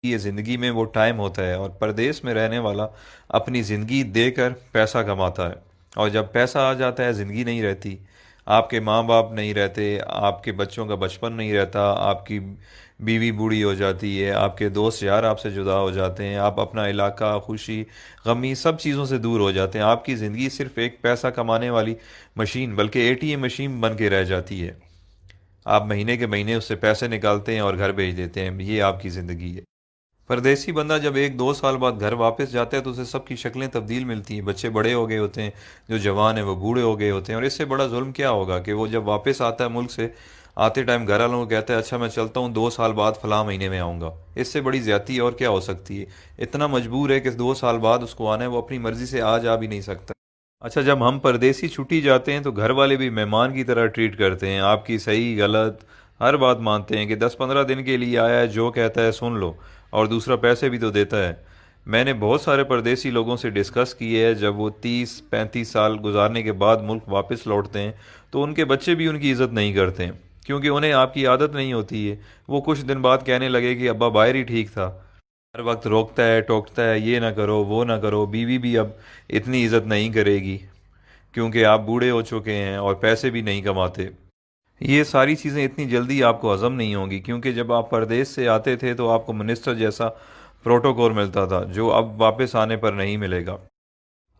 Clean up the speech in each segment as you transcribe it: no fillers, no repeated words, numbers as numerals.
یہ زندگی میں وہ ٹائم ہوتا ہے، اور پردیس میں رہنے والا اپنی زندگی دے کر پیسہ کماتا ہے، اور جب پیسہ آ جاتا ہے زندگی نہیں رہتی۔ آپ کے ماں باپ نہیں رہتے، آپ کے بچوں کا بچپن نہیں رہتا، آپ کی بیوی بوڑھی ہو جاتی ہے، آپ کے دوست یار آپ سے جدا ہو جاتے ہیں، آپ اپنا علاقہ، خوشی غمی سب چیزوں سے دور ہو جاتے ہیں۔ آپ کی زندگی صرف ایک پیسہ کمانے والی مشین، بلکہ اے ٹی ایم مشین بن کے رہ جاتی ہے۔ آپ مہینے کے مہینے اس سے پیسے نکالتے ہیں اور گھر بھیج دیتے ہیں، یہ آپ کی زندگی ہے۔ پردیسی بندہ جب ایک دو سال بعد گھر واپس جاتا ہے تو اسے سب کی شکلیں تبدیل ملتی ہیں، بچے بڑے ہو گئے ہوتے ہیں، جو جوان ہیں وہ بوڑھے ہو گئے ہوتے ہیں، اور اس سے بڑا ظلم کیا ہوگا کہ وہ جب واپس آتا ہے ملک سے، آتے ٹائم گھر والوں کو کہتا ہے اچھا میں چلتا ہوں، 2 سال بعد فلاں مہینے میں آؤں گا۔ اس سے بڑی زیادتی اور کیا ہو سکتی ہے؟ اتنا مجبور ہے کہ 2 سال بعد اس کو آنا ہے، وہ اپنی مرضی سے آ جا بھی نہیں سکتا۔ اچھا، جب ہم پردیسی چھٹی جاتے ہیں تو گھر والے بھی مہمان کی طرح ٹریٹ کرتے ہیں، آپ کی صحیح غلط ہر بات مانتے ہیں کہ 10 15 دن کے لیے آیا ہے، جو کہتا ہے سن لو، اور دوسرا پیسے بھی تو دیتا ہے۔ میں نے بہت سارے پردیسی لوگوں سے ڈسکس کی ہے، جب وہ 30 35 سال گزارنے کے بعد ملک واپس لوٹتے ہیں تو ان کے بچے بھی ان کی عزت نہیں کرتے ہیں، کیونکہ انہیں آپ کی عادت نہیں ہوتی ہے۔ وہ کچھ دن بعد کہنے لگے کہ ابا باہر ہی ٹھیک تھا، ہر وقت روکتا ہے ٹوکتا ہے، یہ نہ کرو وہ نہ کرو۔ بیوی بھی اب اتنی عزت نہیں کرے گی کیونکہ آپ بوڑھے ہو چکے ہیں اور پیسے بھی نہیں کماتے۔ یہ ساری چیزیں اتنی جلدی آپ کو ہضم نہیں ہوں گی، کیونکہ جب آپ پردیس سے آتے تھے تو آپ کو منسٹر جیسا پروٹوکول ملتا تھا، جو اب واپس آنے پر نہیں ملے گا۔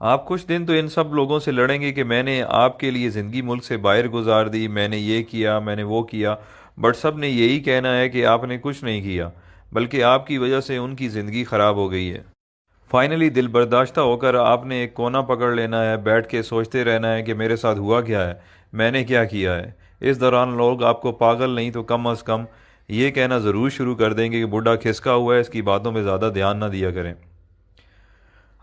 آپ کچھ دن تو ان سب لوگوں سے لڑیں گے کہ میں نے آپ کے لیے زندگی ملک سے باہر گزار دی، میں نے یہ کیا، میں نے وہ کیا، بٹ سب نے یہی کہنا ہے کہ آپ نے کچھ نہیں کیا، بلکہ آپ کی وجہ سے ان کی زندگی خراب ہو گئی ہے۔ فائنلی دل برداشتہ ہو کر آپ نے ایک کونا پکڑ لینا ہے، بیٹھ کے سوچتے رہنا ہے کہ میرے ساتھ ہوا کیا ہے، میں نے کیا کیا ہے۔ اس دوران لوگ آپ کو پاگل نہیں تو کم از کم یہ کہنا ضرور شروع کر دیں گے کہ بڈھا کھسکا ہوا ہے، اس کی باتوں پہ زیادہ دھیان نہ دیا کریں۔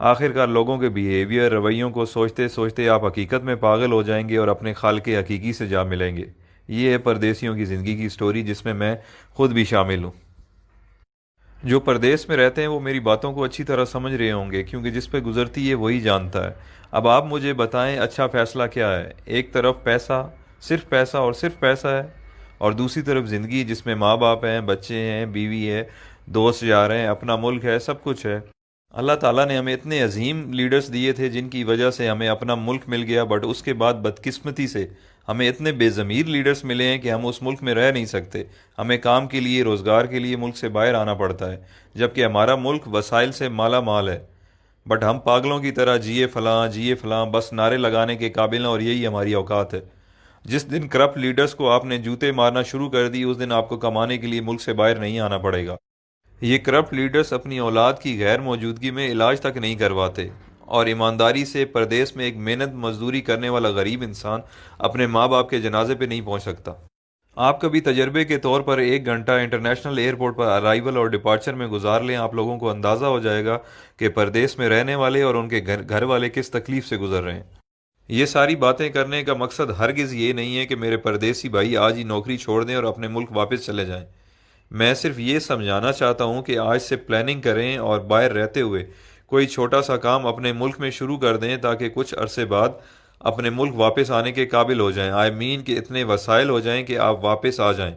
آخر کار لوگوں کے بیہیویئر رویوں کو سوچتے سوچتے آپ حقیقت میں پاگل ہو جائیں گے اور اپنے خالق حقیقی سے جا ملیں گے۔ یہ ہے پردیسیوں کی زندگی کی سٹوری، جس میں خود بھی شامل ہوں۔ جو پردیس میں رہتے ہیں وہ میری باتوں کو اچھی طرح سمجھ رہے ہوں گے، کیونکہ جس پہ گزرتی ہے وہی جانتا ہے۔ اب آپ مجھے بتائیں اچھا فیصلہ کیا ہے؟ ایک طرف پیسہ، صرف پیسہ اور صرف پیسہ ہے، اور دوسری طرف زندگی جس میں ماں باپ ہیں، بچے ہیں، بیوی ہے، دوست یار ہیں، اپنا ملک ہے، سب کچھ ہے۔ اللہ تعالیٰ نے ہمیں اتنے عظیم لیڈرز دیے تھے جن کی وجہ سے ہمیں اپنا ملک مل گیا، بٹ اس کے بعد بدقسمتی سے ہمیں اتنے بے ضمیر لیڈرز ملے ہیں کہ ہم اس ملک میں رہ نہیں سکتے۔ ہمیں کام کے لیے، روزگار کے لیے ملک سے باہر آنا پڑتا ہے، جبکہ ہمارا ملک وسائل سے مالا مال ہے، بٹ ہم پاگلوں کی طرح جیے فلاں بس نعرے لگانے کے قابل ہیں، اور یہی ہماری اوقات ہے۔ جس دن کرپٹ لیڈرز کو آپ نے جوتے مارنا شروع کر دی، اس دن آپ کو کمانے کے لیے ملک سے باہر نہیں آنا پڑے گا۔ یہ کرپٹ لیڈرز اپنی اولاد کی غیر موجودگی میں علاج تک نہیں کرواتے، اور ایمانداری سے پردیس میں ایک محنت مزدوری کرنے والا غریب انسان اپنے ماں باپ کے جنازے پہ نہیں پہنچ سکتا۔ آپ کبھی تجربے کے طور پر 1 گھنٹہ انٹرنیشنل ایئرپورٹ پر ارائیول اور ڈپارچر میں گزار لیں، آپ لوگوں کو اندازہ ہو جائے گا کہ پردیس میں رہنے والے اور ان کے گھر والے کس تکلیف سے گزر رہے ہیں۔ یہ ساری باتیں کرنے کا مقصد ہرگز یہ نہیں ہے کہ میرے پردیسی بھائی آج ہی نوکری چھوڑ دیں اور اپنے ملک واپس چلے جائیں۔ میں صرف یہ سمجھانا چاہتا ہوں کہ آج سے پلاننگ کریں اور باہر رہتے ہوئے کوئی چھوٹا سا کام اپنے ملک میں شروع کر دیں، تاکہ کچھ عرصے بعد اپنے ملک واپس آنے کے قابل ہو جائیں۔ آئی مین کہ اتنے وسائل ہو جائیں کہ آپ واپس آ جائیں۔